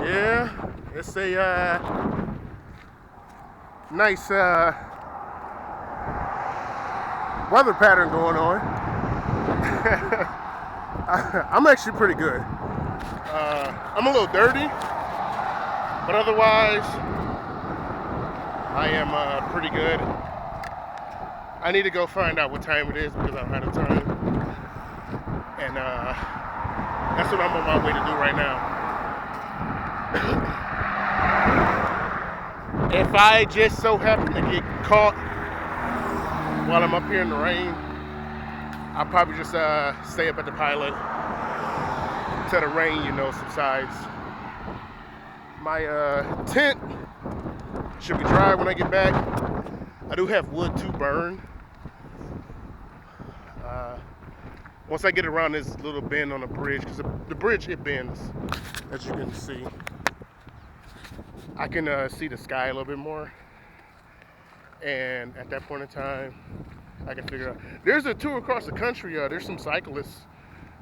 Yeah, it's a nice weather pattern going on. I'm actually pretty good. I'm a little dirty, but otherwise, I am pretty good. I need to go find out what time it is because I'm out of time, and that's what I'm on my way to do right now. If I just so happen to get caught while I'm up here in the rain, I'll probably just stay up at the pilot till the rain, subsides. My tent should be dry when I get back. I do have wood to burn. Once I get around this little bend on the bridge, because the bridge, it bends, as you can see. I can see the sky a little bit more. And at that point in time, I can figure out. There's a tour across the country. There's some cyclists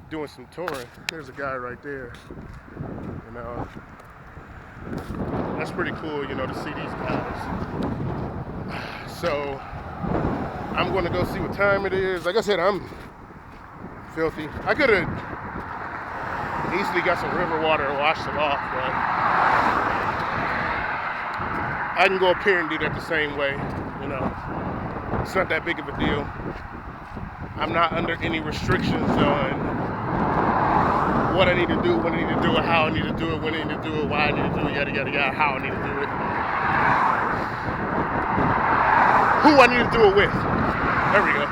doing some touring. There's a guy right there. You know, that's pretty cool, to see these guys. So I'm going to go see what time it is. Like I said, I'm filthy. I could have easily got some river water and washed it off, but I can go up here and do that the same way. It's not that big of a deal. I'm not under any restrictions on what I need to do, when I need to do it, how I need to do it, when I need to do it, why I need to do it, yada yada yada, how I need to do it, who I need to do it with. There we go.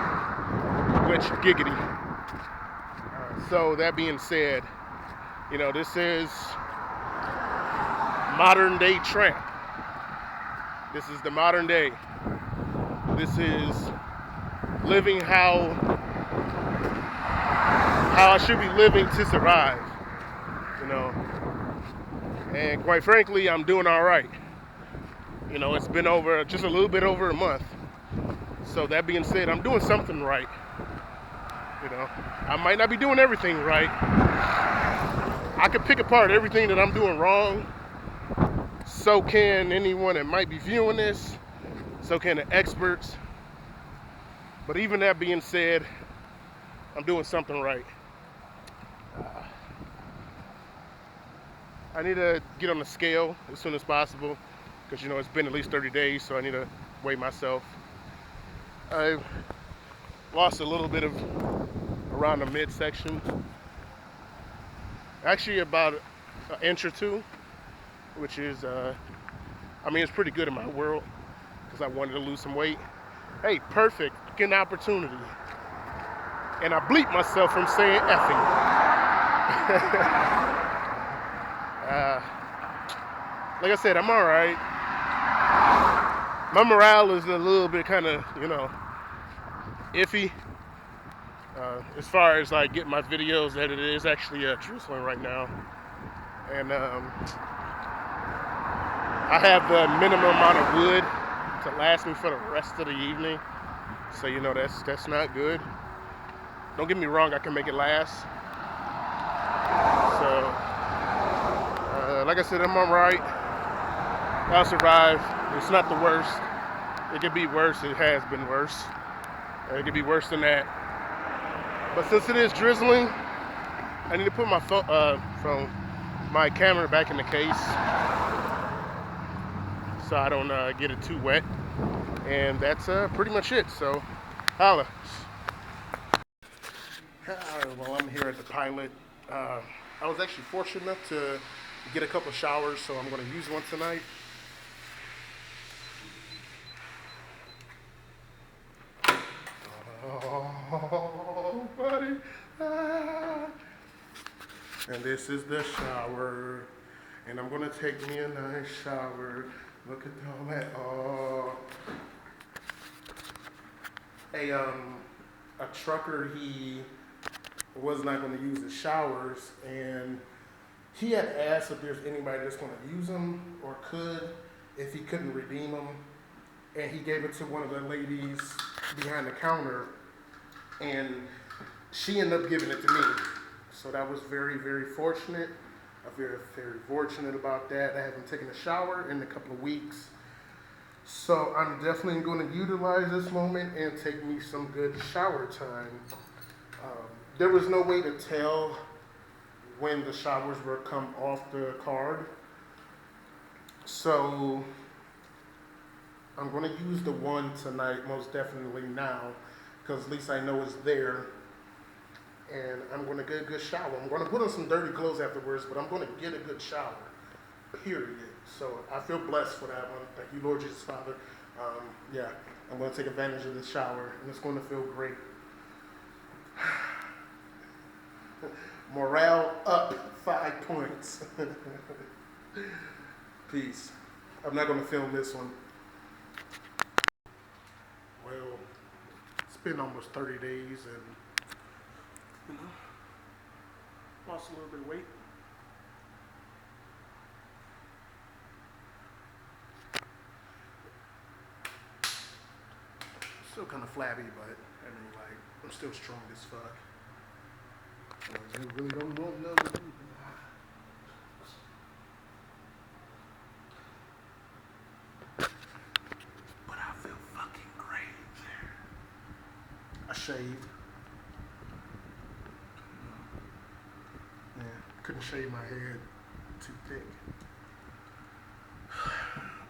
Which giggity. So that being said, this is modern day tramp. This is the modern day. This is living how I should be living to survive, And quite frankly, I'm doing all right. It's been just a little bit over a month. So that being said, I'm doing something right. I might not be doing everything right. I could pick apart everything that I'm doing wrong. So can anyone that might be viewing this. So can the experts. But even that being said, I'm doing something right. I need to get on the scale as soon as possible because, it's been at least 30 days, so I need to weigh myself. I've lost a little bit of around the midsection. Actually, about an inch or two, which is, it's pretty good in my world because I wanted to lose some weight. Hey, perfect, get an opportunity. And I bleep myself from saying effing. Like I said, I'm all right. My morale is a little bit kind of, iffy. As far as like getting my videos edited, it's actually drizzling right now. And I have the minimum amount of wood to last me for the rest of the evening. So, that's not good. Don't get me wrong, I can make it last. So, like I said, I'm all right. I'll survive. It's not the worst. It could be worse. It has been worse. It could be worse than that. But since it is drizzling, I need to put my my camera back in the case so I don't get it too wet. And that's pretty much it. So, holla. Well, I'm here at the pilot. I was actually fortunate enough to get a couple of showers, so I'm going to use one tonight. Oh, buddy. Ah. And this is the shower. And I'm going to take me a nice shower. Look at all that. Oh. A trucker, he was not going to use the showers, and he had asked if there's anybody that's going to use them or could, if he couldn't redeem them, and he gave it to one of the ladies behind the counter, and she ended up giving it to me. So that was very, very fortunate. I'm very, very fortunate about that. I haven't taken a shower in a couple of weeks. So I'm definitely going to utilize this moment and take me some good shower time. There was no way to tell when the showers were come off the card. So I'm going to use the one tonight, most definitely now, because at least I know it's there. And I'm going to get a good shower. I'm going to put on some dirty clothes afterwards, but I'm going to get a good shower, period. So I feel blessed for that one. Thank you, Lord Jesus, Father. Yeah, I'm going to take advantage of this shower, and it's going to feel great. Morale up 5 points. Peace. I'm not going to film this one. Well, it's been almost 30 days, and lost a little bit of weight. Still kind of flabby, but I mean, like, I'm still strong as fuck. You really don't want none of people. But I feel fucking great. I shaved. Yeah, couldn't shave my head too thick.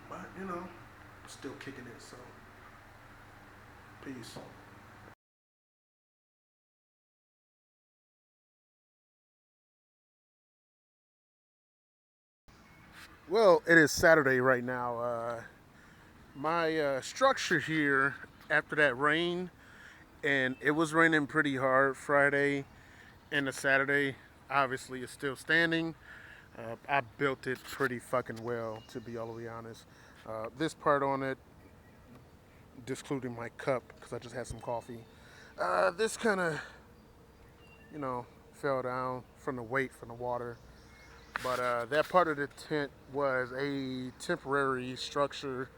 But, you know, still kicking it, so peace. Well, it is Saturday right now. My structure here after that rain, and it was raining pretty hard Friday and the Saturday, obviously is still standing. I built it pretty fucking well, to be all the way honest. This part on it, discluding my cup, because I just had some coffee. This kind of, you know, fell down from the weight from the water. But that part of the tent was a temporary structure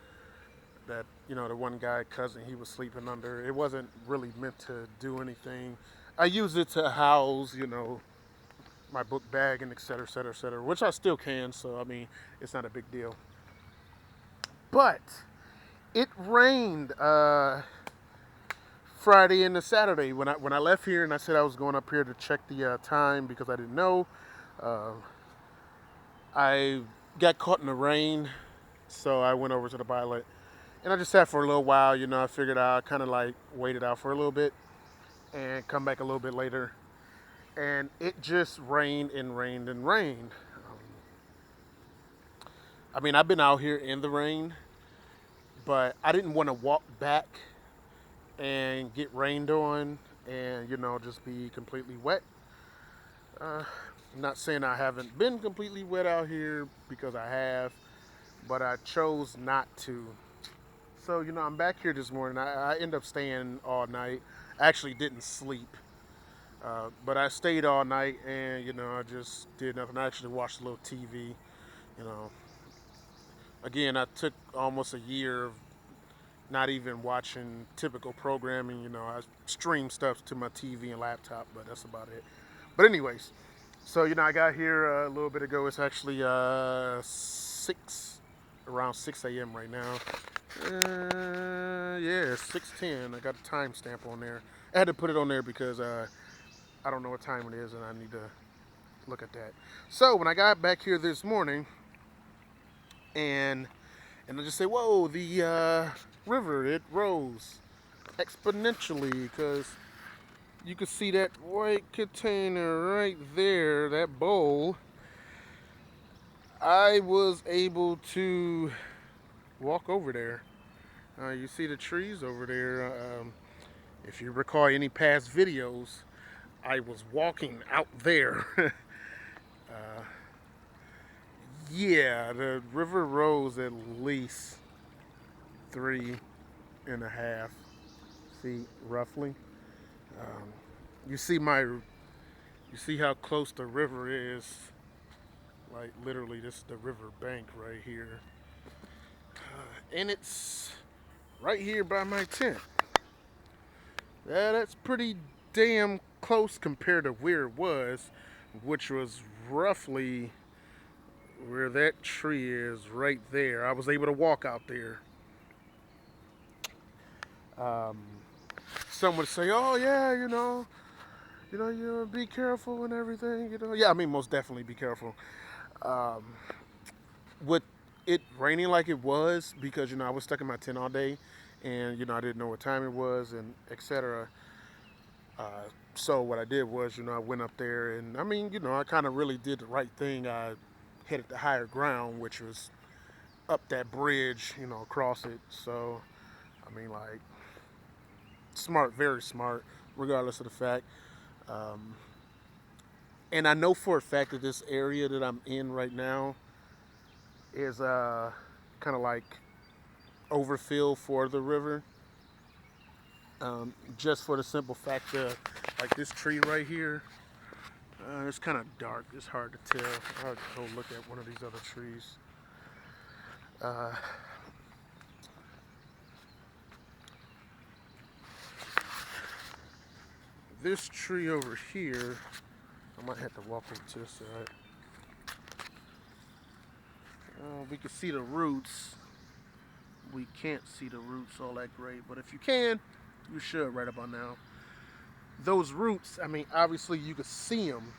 that, you know, the one guy cousin he was sleeping under. It wasn't really meant to do anything. I used it to house, you know, my book bag and et cetera, et cetera, et cetera, which I still can. So I mean, it's not a big deal. But it rained Friday and the Saturday when I left here, and I said I was going up here to check the time because I didn't know. Uh, I got caught in the rain, so I went over to the pilot. And I just sat for a little while, you know. I figured I'd kind of like wait it out for a little bit and come back a little bit later. And it just rained and rained and rained. I mean, I've been out here in the rain, but I didn't want to walk back and get rained on and, you know, just be completely wet. I'm not saying I haven't been completely wet out here because I have, but I chose not to. So, you know, I'm back here this morning. I ended up staying all night. I actually didn't sleep, but I stayed all night and, you know, I just did nothing. I actually watched a little TV, you know. Again, I took almost a year of not even watching typical programming. You know, I stream stuff to my TV and laptop, but that's about it. But anyways, so you know, I got here a little bit ago. It's actually around 6 a.m. right now. Yeah, 6:10. I got a timestamp on there. I had to put it on there because I don't know what time it is, and I need to look at that. So when I got back here this morning, and I just say, whoa, the river, it rose exponentially because you could see that white container right there, that bowl. I was able to walk over there. You see the trees over there. If you recall any past videos, I was walking out there. Yeah, the river rose at least 3.5 feet, roughly. Um, you see you see how close the river is. Like literally, this is the river bank right here, and it's right here by my tent. Yeah, that's pretty damn close compared to where it was, which was roughly where that tree is right there. I was able to walk out there. Um, some would say, "Oh yeah, you be careful and everything." Yeah, I mean, most definitely be careful. Um, with it raining like it was, because I was stuck in my tent all day, and I didn't know what time it was, and etc. So what I did was, I went up there, and I mean, I kind of really did the right thing. I headed to higher ground, which was up that bridge, across it. So, I mean, like, smart, very smart, regardless of the fact. Um, and I know for a fact that this area that I'm in right now is kind of like overfill for the river. Just for the simple fact that, like, this tree right here, it's kind of dark. It's hard to tell. I'll go look at one of these other trees. Uh, this tree over here, I might have to walk over to this side. We can see the roots. We can't see the roots all that great, but if you can, you should right about now. Those roots, I mean, obviously you can see them.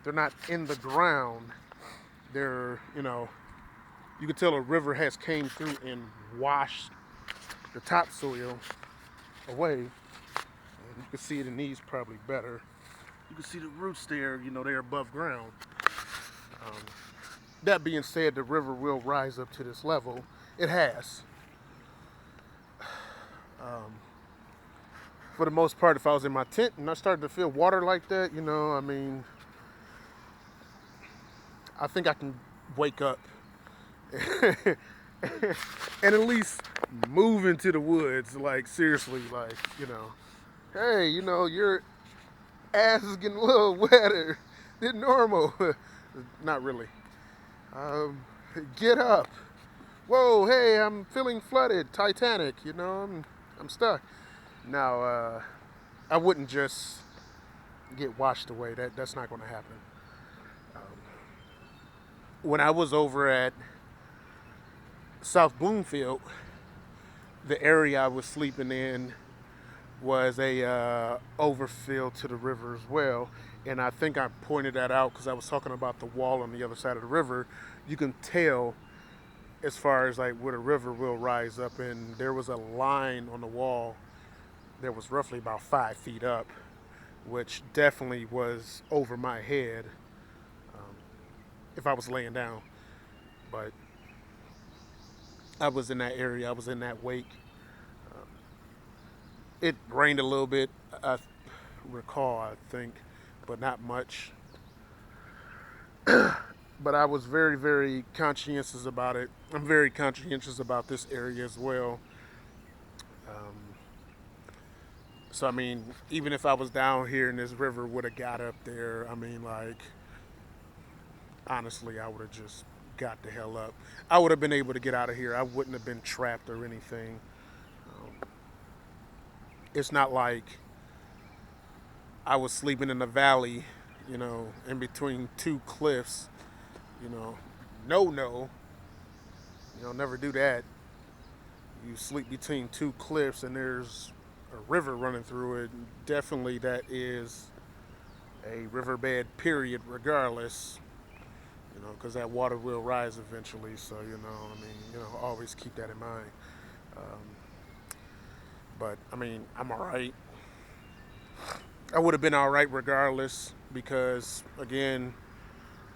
They're not in the ground. They're, you can tell a river has came through and washed the topsoil away. And you can see it in these probably better. You can see the roots there, they're above ground. Um, that being said, the river will rise up to this level. It has. For the most part, if I was in my tent and I started to feel water like that, I mean, I think I can wake up and at least move into the woods. Like, seriously, like, hey, your ass is getting a little wetter than normal. Not really. Um, get up. Whoa, hey, I'm feeling flooded. Titanic, I'm stuck. Now, I wouldn't just get washed away. That's not going to happen. Um, when I was over at South Bloomfield, the area I was sleeping in was a overfill to the river as well. And I think I pointed that out because I was talking about the wall on the other side of the river. You can tell as far as like where the river will rise up, and there was a line on the wall that was roughly about 5 feet up, which definitely was over my head if I was laying down. But I was in that area. I was in that wake. It rained a little bit, I recall, I think, but not much. But I was very, very conscientious about it. I'm very conscientious about this area as well. Um, so, I mean, even if I was down here and this river would have got up there, I mean, like, honestly, I would have just got the hell up. I would have been able to get out of here. I wouldn't have been trapped or anything. It's not like I was sleeping in the valley, in between two cliffs. You know, no, never do that. You sleep between two cliffs and there's a river running through it. Definitely, that is a riverbed. Period. Regardless, because that water will rise eventually. So I mean, always keep that in mind. Um, but I mean, I'm all right. I would have been all right regardless because, again,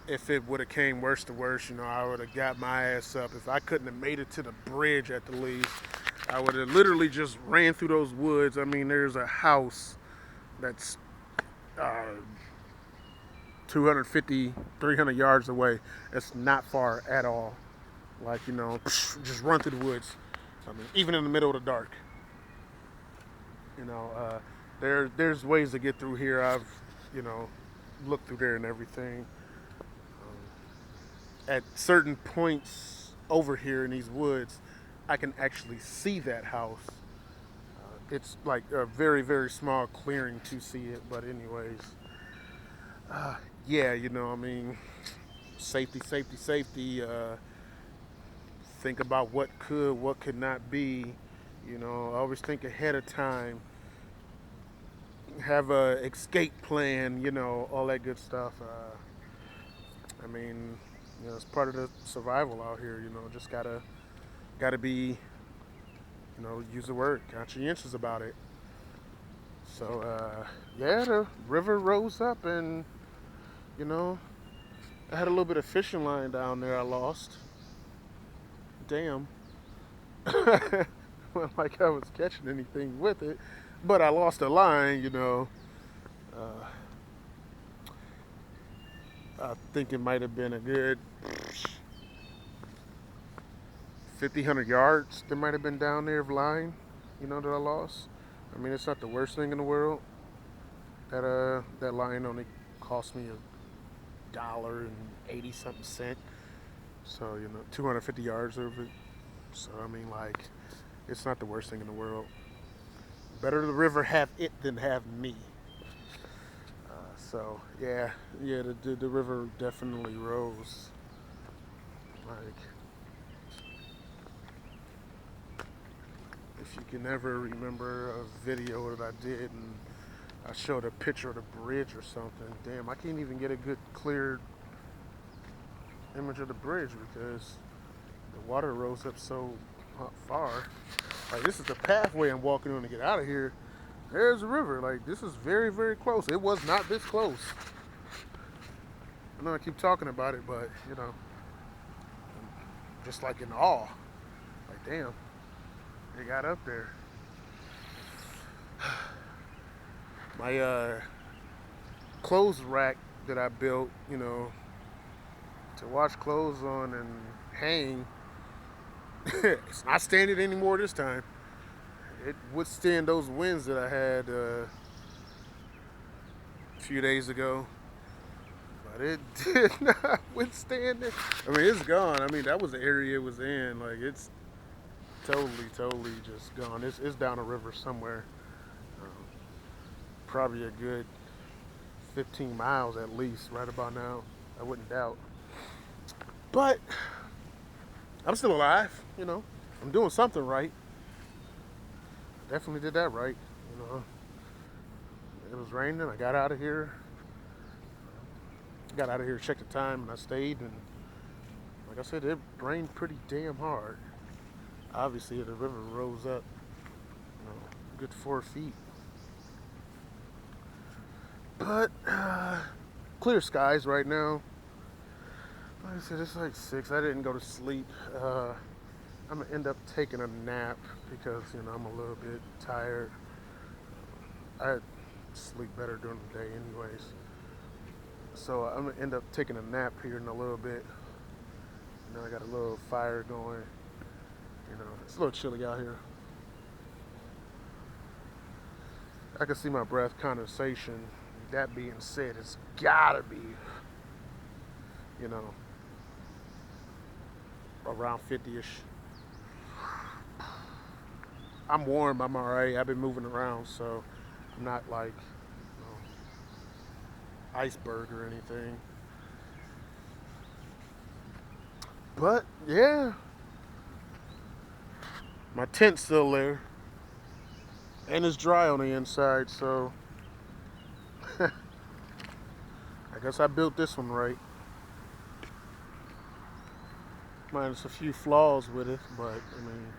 if it would have came worse to worse, I would have got my ass up. If I couldn't have made it to the bridge at the least, I would have literally just ran through those woods. I mean, there's a house that's uh, 250, 300 yards away. It's not far at all. Like, just run through the woods. I mean, even in the middle of the dark. You know, there's ways to get through here. I've, looked through there and everything. At certain points over here in these woods, I can actually see that house. It's like a very, very small clearing to see it. But anyways, yeah, I mean, Safety, safety, safety. Think about what could not be. Always think ahead of time. Have a escape plan. All that good stuff. I mean, it's part of the survival out here. Just gotta be, use the word conscientious about it. So yeah, the river rose up, and you know, I had a little bit of fishing line down there. I lost. Damn. Well, like I was catching anything with it, but I lost a line. Uh, I think it might have been a good 50, 100 yards. There might have been down there of line. That I lost. I mean, it's not the worst thing in the world. That line only cost me $1.80 something cent. So 250 yards of it. So I mean, like, it's not the worst thing in the world. Better the river have it than have me. So yeah, the river definitely rose. Like, if you can ever remember a video that I did and I showed a picture of the bridge or something, damn, I can't even get a good clear image of the bridge because the water rose up so far. Like, this is the pathway I'm walking on to get out of here. There's the river. Like, this is very, very close. It was not this close. I know I keep talking about it, but just like in awe. Like, damn, they got up there. My clothes rack that I built, to wash clothes on and hang, it's not standing anymore this time. It withstand those winds that I had a few days ago, but it did not withstand it. I mean, it's gone. I mean, that was the area it was in. Like, it's totally just gone. It's down a river somewhere. Um, Probably a good 15 miles at least right about now. I wouldn't doubt. But I'm still alive. I'm doing something right. Definitely did that right. It was raining. I got out of here. Checked the time, and I stayed. And like I said, it rained pretty damn hard. Obviously, the river rose up, good 4 feet. But clear skies right now. Like I said, it's like 6. I didn't go to sleep. I'm gonna end up taking a nap because I'm a little bit tired. I sleep better during the day, anyways. So I'm gonna end up taking a nap here in a little bit. I got a little fire going. It's a little chilly out here. I can see my breath condensation. That being said, it's gotta be, around 50-ish. I'm warm. I'm all right. I've been moving around, so I'm not like iceberg or anything. But yeah, my tent's still there, and it's dry on the inside. So I guess I built this one right. Minus a few flaws with it, but I mean,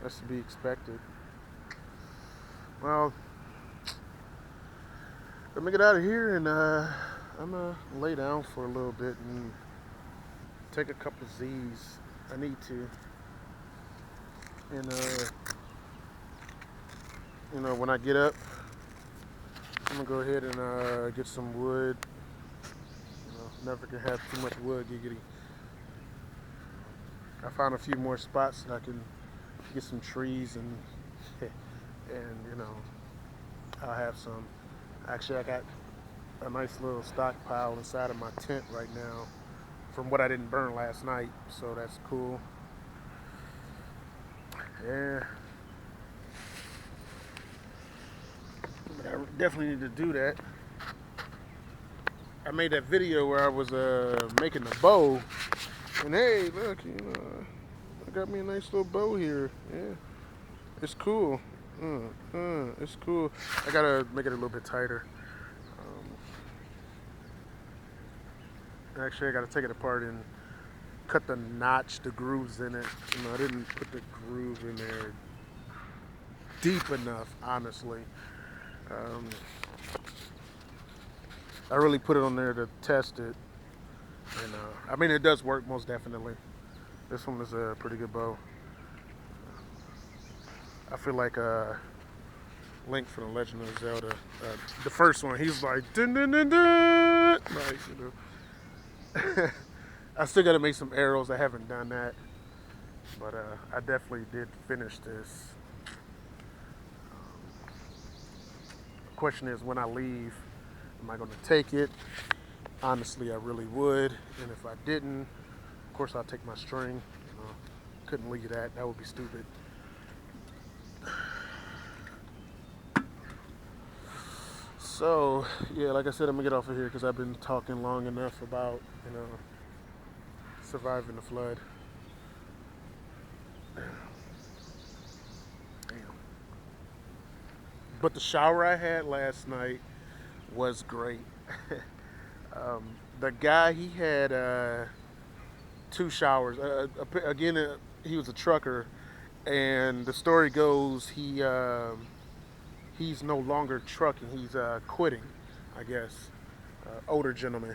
that's to be expected. Well, let me get out of here, and I'm gonna lay down for a little bit and take a couple of Z's. I need to, and when I get up, I'm gonna go ahead and get some wood. Never can have too much wood, giggity. I found a few more spots that I can get some trees and I'll have some. Actually, I got a nice little stockpile inside of my tent right now from what I didn't burn last night, so that's cool. Yeah, but I definitely need to do that. I made that video where I was making the bow, and hey, look, I got me a nice little bow here. Yeah, it's cool. It's cool. I gotta make it a little bit tighter. Actually, I gotta take it apart and cut the notch, the grooves in it. I didn't put the groove in there deep enough, honestly. Um, I really put it on there to test it, and I mean it does work most definitely. This one is a pretty good bow. I feel like Link from the Legend of Zelda, the first one, he's like dun dun dun dun, like I still got to make some arrows. I haven't done that, but I definitely did finish this. The question is, when I leave, am I going to take it? Honestly, I really would. And if I didn't, of course, I'll take my string. Couldn't leave that. That would be stupid. So, yeah, like I said, I'm going to get off of here because I've been talking long enough about, surviving the flood. Damn. But the shower I had last night was great. The guy, he had two showers. Again, he was a trucker, and the story goes he's no longer trucking. He's quitting, I guess. Older gentleman,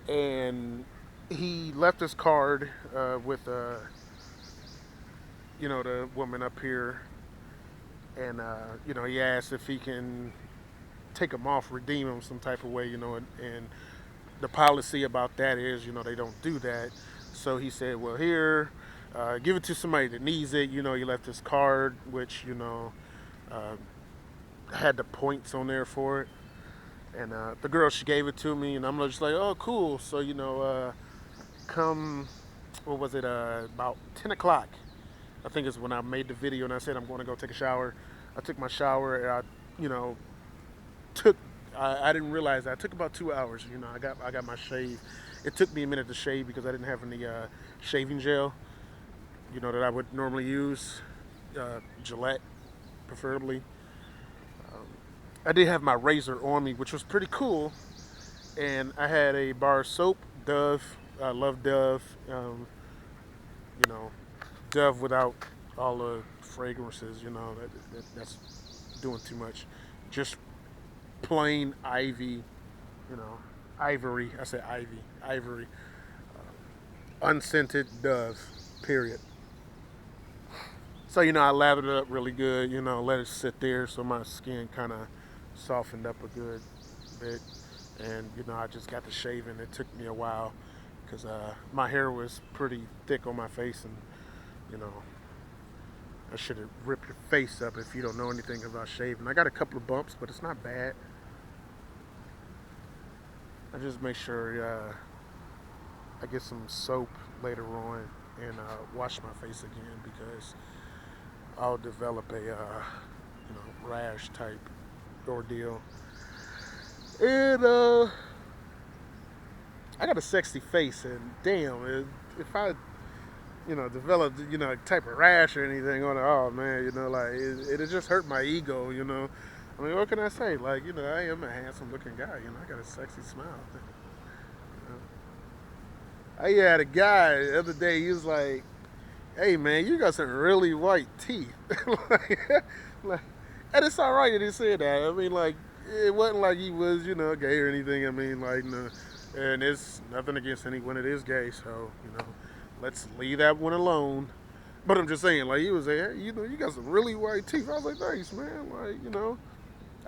and he left his card with the woman up here, and he asked if he can take them off, redeem them some type of way, and the policy about that is, they don't do that. So he said, well, here, give it to somebody that needs it. He left his card, which, uh, had the points on there for it. And the girl, she gave it to me, and I'm just like, oh, cool. So, come, what was it, about 10 o'clock, I think is when I made the video, and I said I'm going to go take a shower. I took my shower, and took, I didn't realize that. I took about 2 hours, I got my shave. It took me a minute to shave because I didn't have any shaving gel, that I would normally use, Gillette, preferably. I did have my razor on me, which was pretty cool, and I had a bar of soap, Dove. I love Dove. Dove without all the fragrances. That's doing too much. Just plain Ivy. Ivory. I said Ivy. Ivory. Unscented Dove. Period. So I lathered it up really good. Let it sit there so my skin kind of softened up a good bit, and I just got to shaving. It took me a while because my hair was pretty thick on my face, and I should have ripped your face up if you don't know anything about shaving. I got a couple of bumps, but it's not bad. I just make sure I get some soap later on and wash my face again because I'll develop a rash type ordeal. And I got a sexy face, and damn, if I developed a type of rash or anything on it, oh man, it just hurt my ego. I mean, what can I say? Like, I am a handsome looking guy. I got a sexy smile. I had a guy the other day. He was like, "Hey man, you got some really white teeth." like, and it's all right that he said that. I mean, like, it wasn't like he was, gay or anything. I mean, like, and it's nothing against anyone that is gay. So, let's leave that one alone. But I'm just saying, like, he was like, hey, you got some really white teeth. I was like, thanks, man. Like,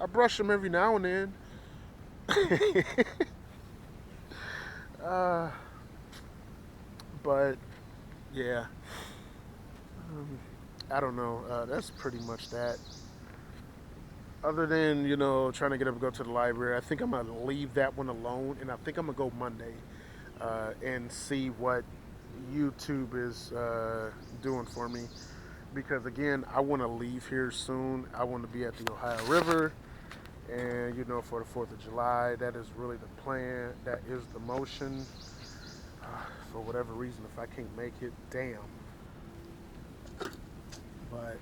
I brush them every now and then. But yeah, I don't know. That's pretty much that. Other than trying to get up and go to the library, I think I'm gonna leave that one alone, and I think I'm gonna go Monday and see what YouTube is doing for me. Because again, I want to leave here soon. I want to be at the Ohio River. And you know, for the 4th of July, that is really the plan. That is the motion. For whatever reason, if I can't make it, damn. But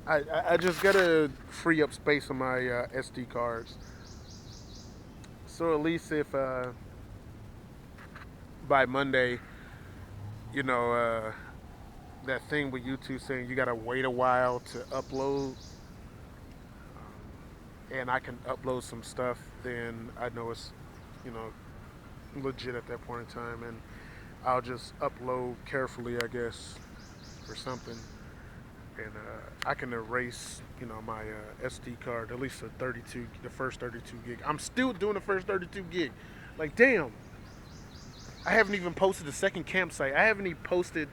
I just gotta free up space on my SD cards. So at least if by Monday, you know, that thing with YouTube saying you gotta wait a while to upload, and I can upload some stuff, then I know it's, you know, legit at that point in time, and I'll just upload carefully, I guess, or something, and I can erase, you know, my SD card, at least the first 32 gig. I'm still doing the first 32 gig. Like, damn, I haven't even posted the second campsite. I haven't even posted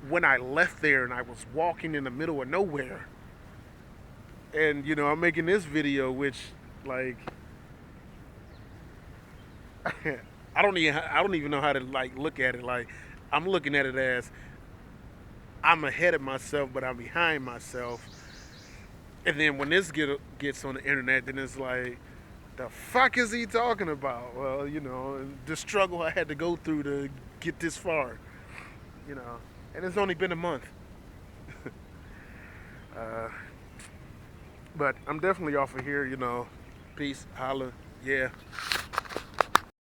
when I left there and I was walking in the middle of nowhere. And you know, I'm making this video, which, like, I don't even know how to like look at it. Like, I'm looking at it as I'm ahead of myself, but I'm behind myself. And then when this gets on the internet, then it's like, the fuck is he talking about? Well, you know, the struggle I had to go through to get this far, you know, and it's only been a month. Uh, but I'm definitely off of here, you know. Peace, holla, yeah.